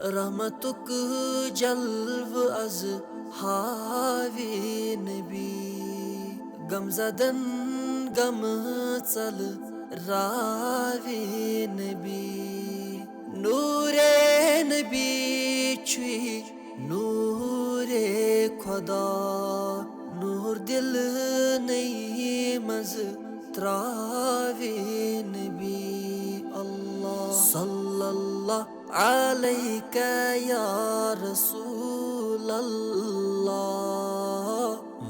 रहमतुक जल्व अज हावी नबी गमजदन गम चल रावी नबी नूरे नबी छुई नूरे खुदा नूर दिल नहीं मज त्रावी नबी अल्लाह सल्लल्लाहु अलैका या रसूल अल्लाह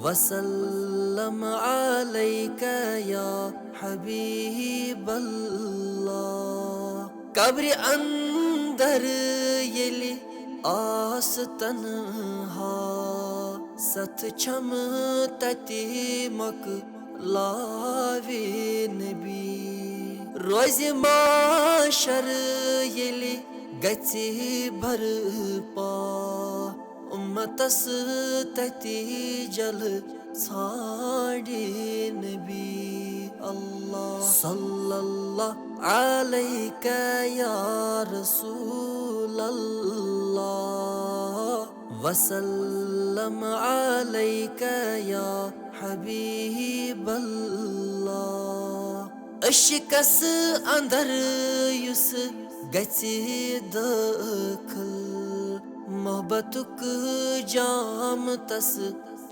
वसल्लम अलैका या हबीब अल्लाह कब्र अंदर येली आस तन्हा सत छम तति मक लावे नबी रोज माशर येली गति भरपा उम्मतस तति जल छाड़े नबी अल्लाह सल्लल्लाहु अलैका या रसूल अल्लाह वसल्लम अलैका या हबीब अल्लाह अशिकस अंदर युस गति दखल मोहब्बतुक जाम तस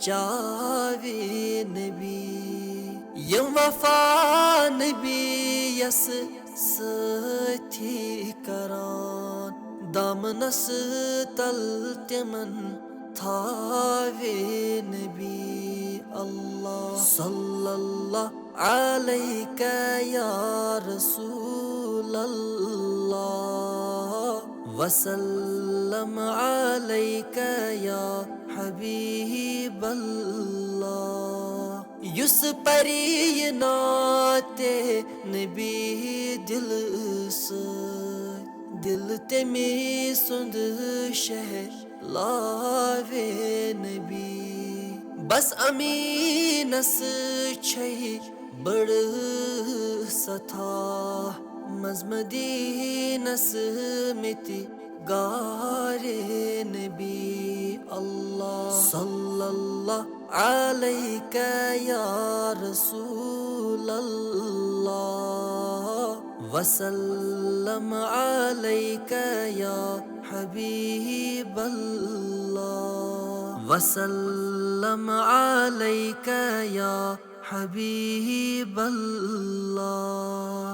चावे नबी यम वफा नबी यस सथी करान दामनस तल तिमन थावे नबी अल्लाह सल्लल्लाहु अलैका या रसूल अल्लाह वसल्लम अलैका या हबीब अल्लाह युस परी नाते नबी दिल से दिल तेमी सुंद शहर लावे नबी बस अमीनस छही बड़ सथा मजमदीनस मिति गारे नबी अल्लाह सल्लल्लाहु अलैका या रसूल अल्लाह वसल्लम अलैका या हबीब अल्लाह वसल्लम अलैका या हबीब अल्लाह।